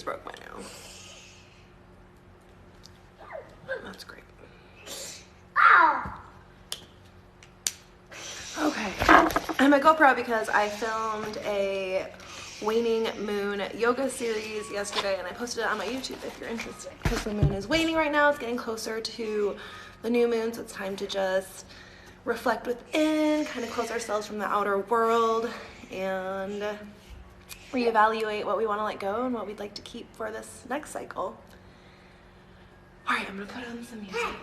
just broke my nail. That's great. Okay, I have my GoPro because I filmed a waning moon yoga series yesterday and I posted it on my YouTube if you're interested, because the moon is waning right now. It's getting closer to the new moon, so it's time to just reflect within, kind of close ourselves from the outer world and reevaluate what we want to let go and what we'd like to keep for this next cycle. All right, I'm gonna put on some music.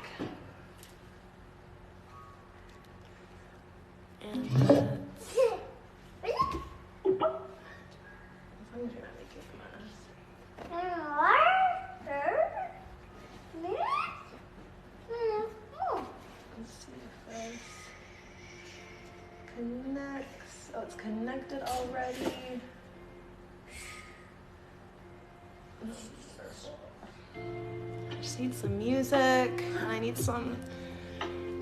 And as long as you're not making a mess. Let's see if this connects. Oh, it's connected already. I just need some music and I need some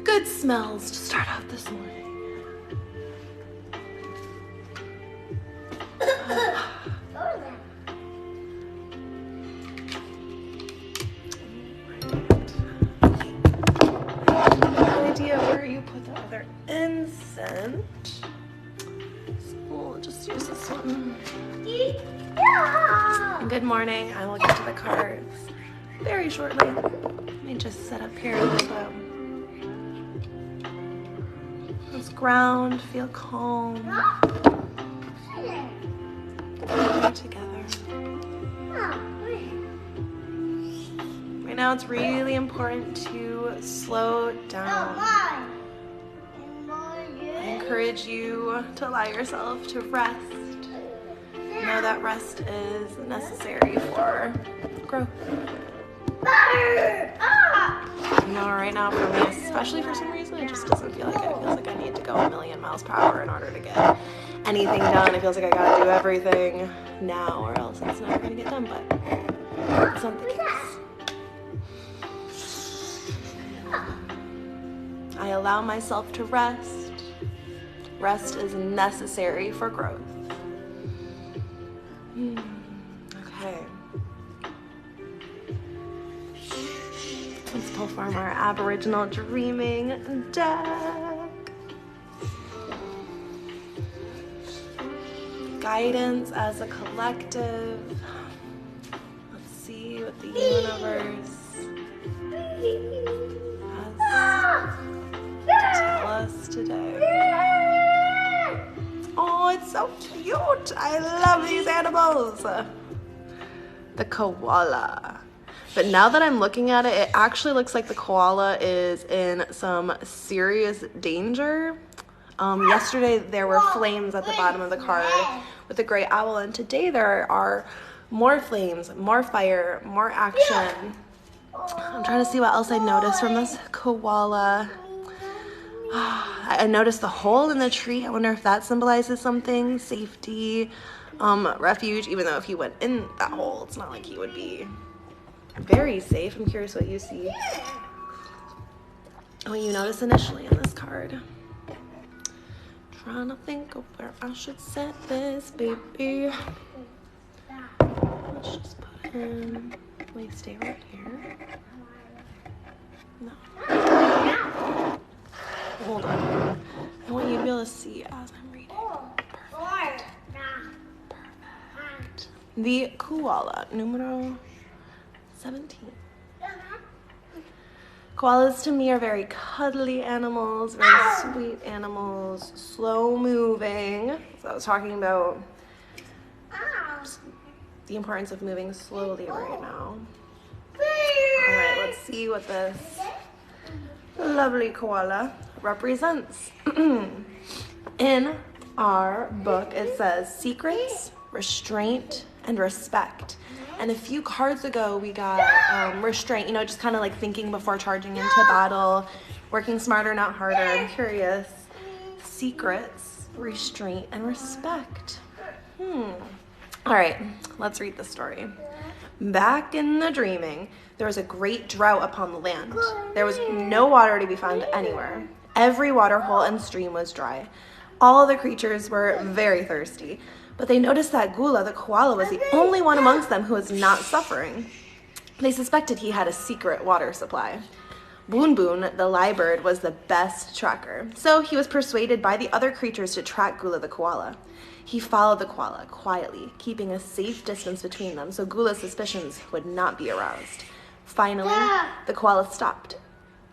good smells to start out this morning. Where you put the other incense. So we'll just use this one. Good morning. I will get to the cards very shortly. Let me just set up here a little bit. Let's ground, feel calm. We're together. Right now it's really important to slow down. I encourage you to allow yourself to rest. Know that rest is necessary for growth. You know, right now for me, especially for some reason, it just doesn't feel like it. It feels like I need to go a million miles per hour in order to get anything done. It feels like I gotta do everything now or else it's never gonna get done, but it's not the case. I allow myself to rest. Rest is necessary for growth. Okay. Let's pull from our Aboriginal Dreaming deck. Guidance as a collective. Let's see what the universe has to tell us today. Oh, it's so cute. I love these animals. The koala. But now that I'm looking at it, it actually looks like the koala is in some serious danger. Yesterday there were flames at the bottom of the card with the gray owl, and today there are more flames, more fire, more action. I'm trying to see what else I noticed from this koala. I noticed the hole in the tree. I wonder if that symbolizes something. Safety, refuge, even though if he went in that hole, it's not like he would be very safe. I'm curious what you see. What you notice initially in this card. Trying to think of where I should set this, baby. Let's just put him. Wait, stay right here. No. Hold on. I want you to be able to see as I'm reading. Perfect. Perfect. The koala, numero 17. Koalas to me are very cuddly animals, very sweet animals, slow moving. So I was talking about the importance of moving slowly right now. All right, let's see what this lovely koala represents. In our book, it says secrets, restraint, and respect. And a few cards ago, we got restraint, you know, just kind of like thinking before charging into battle, working smarter, not harder. I'm curious. Secrets, restraint, and respect. All right, let's read the story. Back in the dreaming, there was a great drought upon the land. There was no water to be found anywhere. Every water hole and stream was dry. All the creatures were very thirsty. But they noticed that Gula, the koala, was the only one amongst them who was not suffering. They suspected he had a secret water supply. Boon Boon, the lyrebird, was the best tracker, so he was persuaded by the other creatures to track Gula the koala. He followed the koala quietly, keeping a safe distance between them so Gula's suspicions would not be aroused. Finally, the koala stopped.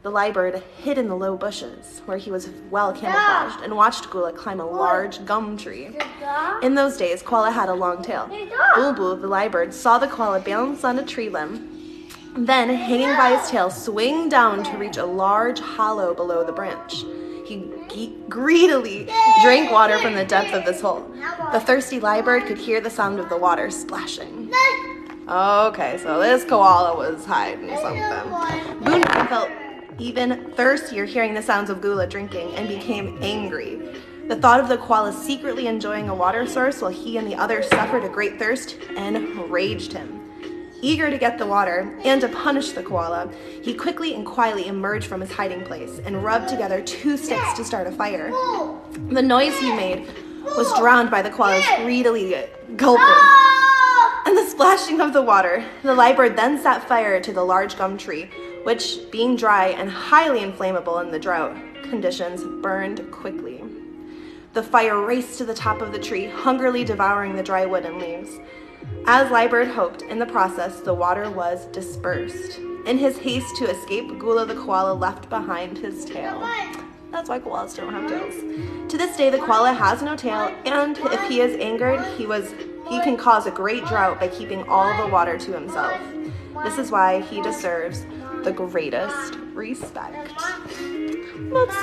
The lyrebird hid in the low bushes, where he was well camouflaged, and watched Gula climb a large gum tree. In those days, koala had a long tail. Bulbul, the lyrebird, saw the koala balance on a tree limb, then, hanging by his tail, swing down to reach a large hollow below the branch. He greedily drank water from the depth of this hole. The thirsty lyrebird could hear the sound of the water splashing. Okay, so this koala was hiding something. Boon Boon felt even thirstier hearing the sounds of Gula drinking and became angry. The thought of the koala secretly enjoying a water source while he and the others suffered a great thirst enraged him. Eager to get the water and to punish the koala, he quickly and quietly emerged from his hiding place and rubbed together 2 sticks to start a fire. The noise he made was drowned by the koala's greedily gulping and the splashing of the water. The lyrebird then set fire to the large gum tree, which, being dry and highly inflammable in the drought conditions, burned quickly. The fire raced to the top of the tree, hungrily devouring the dry wood and leaves. As lyrebird hoped, in the process, the water was dispersed. In his haste to escape, Gula the koala left behind his tail. That's why koalas don't have tails. To this day, the koala has no tail, and if he is angered, he can cause a great drought by keeping all the water to himself. This is why he deserves the greatest respect. That's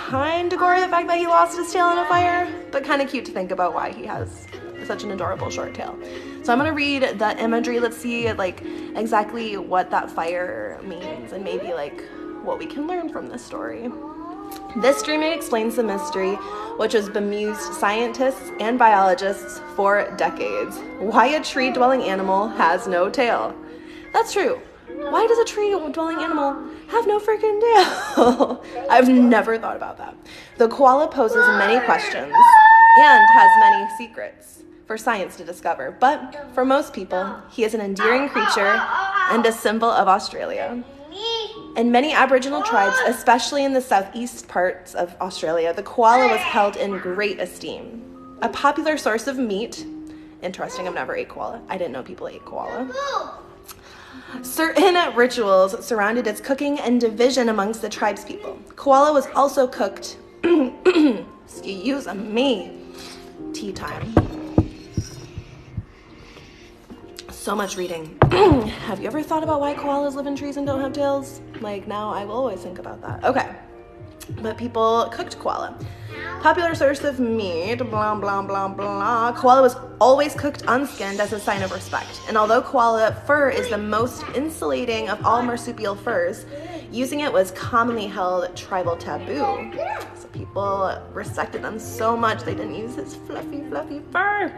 kind of gory, the fact that he lost his tail in a fire, but kind of cute to think about why he has such an adorable short tail. So I'm gonna read the imagery. Let's see like exactly what that fire means and maybe like what we can learn from this story. This dreaming explains the mystery which has bemused scientists and biologists for decades. Why a tree-dwelling animal has no tail. That's true. Why does a tree-dwelling animal have no freaking tail? I've never thought about that. The koala poses many questions and has many secrets for science to discover, but for most people, he is an endearing creature and a symbol of Australia. In many Aboriginal tribes, especially in the southeast parts of Australia, the koala was held in great esteem. A popular source of meat. Interesting, I've never ate koala. I didn't know people ate koala. Certain rituals surrounded its cooking and division amongst the tribes people. Koala was also cooked. Excuse me. Tea time. So much reading. Have you ever thought about why koalas live in trees and don't have tails? Like, now I will always think about that. Okay. But people cooked koala. Popular source of meat, blah, blah, blah, blah. Koala was always cooked unskinned as a sign of respect. And although koala fur is the most insulating of all marsupial furs, using it was commonly held tribal taboo. So people respected them so much they didn't use his fluffy, fluffy fur.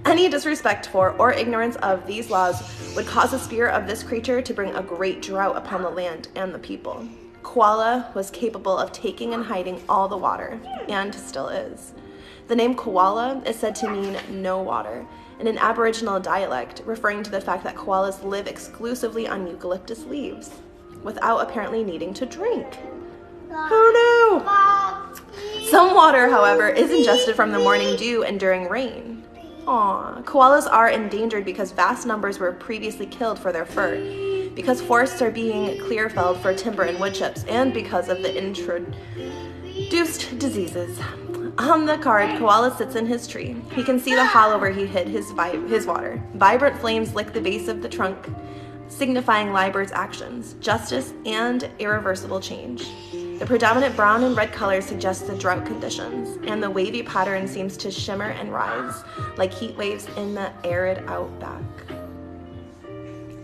Any disrespect for or ignorance of these laws would cause the spirit of this creature to bring a great drought upon the land and the people. Koala was capable of taking and hiding all the water, and still is. The name koala is said to mean no water, in an Aboriginal dialect, referring to the fact that koalas live exclusively on eucalyptus leaves, without apparently needing to drink. Who knew? Some water, however, is ingested from the morning dew and during rain. Aww. Koalas are endangered because vast numbers were previously killed for their fur, because forests are being clear-felled for timber and wood chips, and because of the introduced diseases. On the card, koala sits in his tree. He can see the hollow where he hid his water. Vibrant flames lick the base of the trunk, signifying lyrebird's actions, justice, and irreversible change. The predominant brown and red color suggests the drought conditions, and the wavy pattern seems to shimmer and rise like heat waves in the arid outback.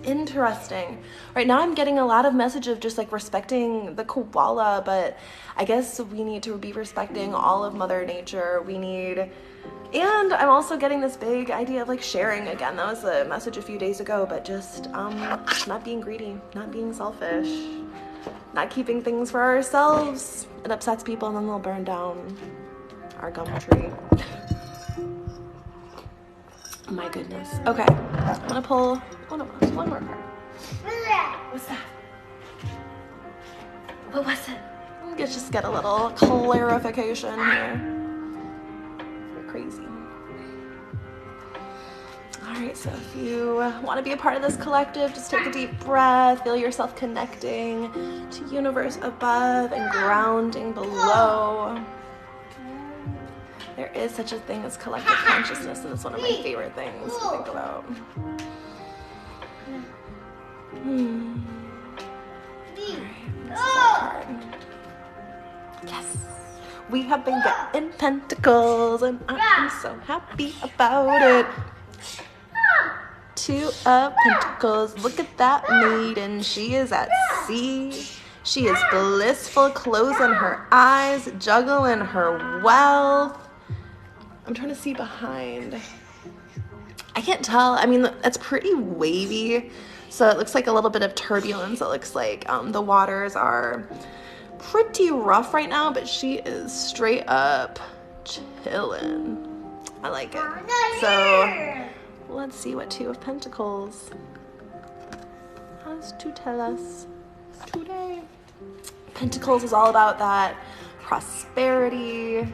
Interesting. Right now I'm getting a lot of message of just like respecting the koala, but I guess we need to be respecting all of Mother Nature. And I'm also getting this big idea of like sharing again. That was a message a few days ago, but just not being greedy, not being selfish, not keeping things for ourselves. It upsets people and then they'll burn down our gum tree. Oh my goodness. Okay, I'm gonna pull one more card. What's that? What was it? Let's just get a little clarification here. You're crazy. All right, so if you want to be a part of this collective, just take a deep breath, feel yourself connecting to universe above and grounding below. There is such a thing as collective consciousness, and it's one of my favorite things to think about. All right, this is our card. Yes, we have been getting pentacles, and I'm so happy about it. Two of Pentacles. Look at that maiden. She is at sea. She is blissful, closing her eyes, juggling her wealth. I'm trying to see behind. I can't tell. I mean, it's pretty wavy, so it looks like a little bit of turbulence. It looks like the waters are pretty rough right now, but she is straight up chilling. I like it. So let's see what Two of Pentacles has to tell us today. Pentacles is all about that prosperity.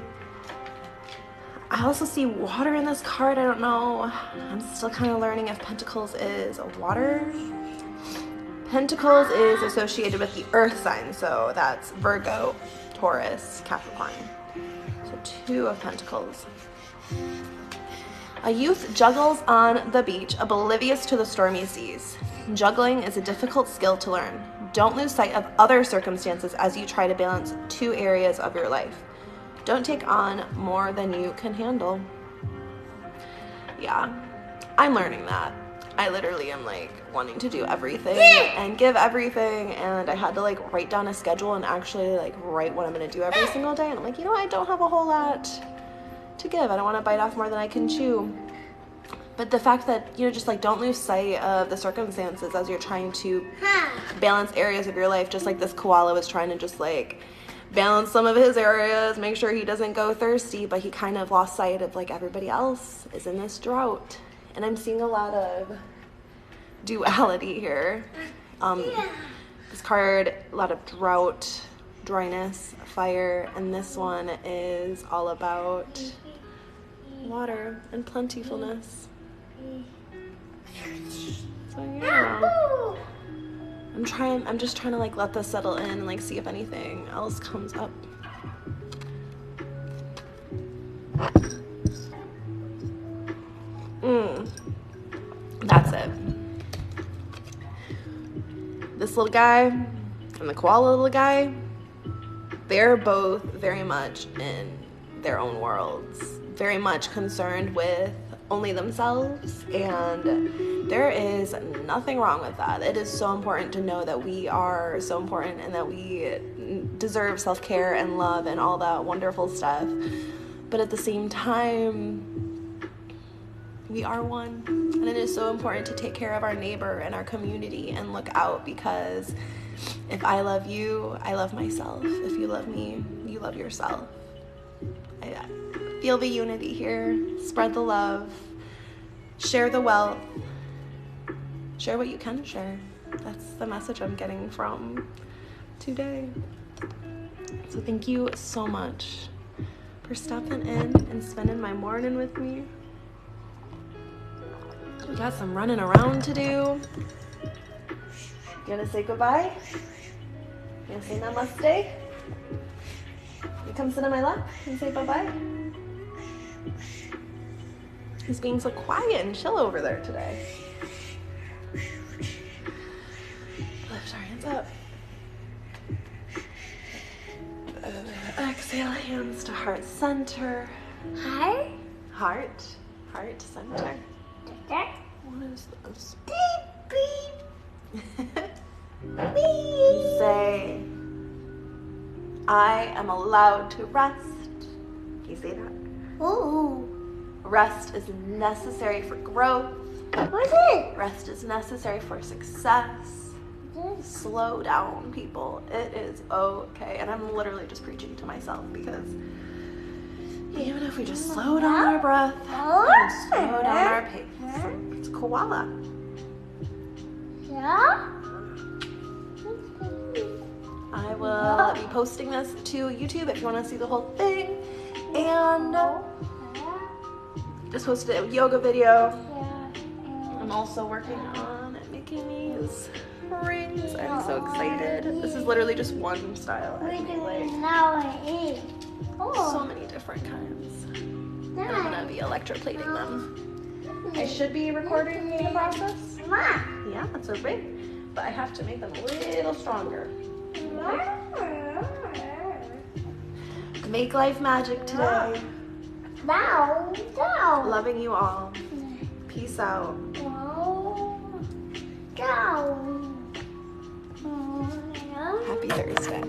I also see water in this card. I don't know. I'm still kind of learning if Pentacles is water. Pentacles is associated with the earth sign, so that's Virgo, Taurus, Capricorn. So Two of Pentacles. A youth juggles on the beach, oblivious to the stormy seas. Juggling is a difficult skill to learn. Don't lose sight of other circumstances as you try to balance two areas of your life. Don't take on more than you can handle. Yeah, I'm learning that. I literally am like wanting to do everything and give everything, and I had to like write down a schedule and actually like write what I'm gonna do every single day, and I'm like, you know, I don't have a whole lot to give. I don't want to bite off more than I can chew. But the fact that, you know, just like don't lose sight of the circumstances as you're trying to balance areas of your life, just like this koala was trying to just like balance some of his areas, make sure he doesn't go thirsty, but he kind of lost sight of like everybody else is in this drought. And I'm seeing a lot of duality here. This card, a lot of drought, dryness, fire, and this one is all about water and plentifulness. So yeah, I'm just trying to like let this settle in and like see if anything else comes up. That's it. This little guy and the koala little guy, they're both very much in their own worlds, very much concerned with only themselves, and there is nothing wrong with that. It is so important to know that we are so important and that we deserve self-care and love and all that wonderful stuff, but at the same time, we are one, and it is so important to take care of our neighbor and our community and look out, because if I love you, I love myself. If you love me, you love yourself. I feel the unity here. Spread the love. Share the wealth. Share what you can share. That's the message I'm getting from today. So thank you so much for stopping in and spending my morning with me. We got some running around to do. You gonna say goodbye? You gonna say namaste? You come sit on my lap and say bye-bye? He's being so quiet and chill over there today. Lift our hands up. Exhale, hands to heart center. Heart? Heart center. What is this? Beep, beep. Say, I am allowed to rest. Can you say that? Ooh. Rest is necessary for growth. What's it? Rest is necessary for success. Slow down, people. It is okay. And I'm literally just preaching to myself because, Even if we just slow down our breath and slow down our pace. It's koala. Yeah. I will be posting this to YouTube if you want to see the whole thing. And just posted a yoga video. I'm also working on making these rings. I'm so excited. This is literally just one style. I made like so many different kinds. And I'm gonna be electroplating them. I should be recording the process. Yeah, that's a ring, but I have to make them a little stronger. Make life magic today. Loving you all. Peace out. Happy Thursday.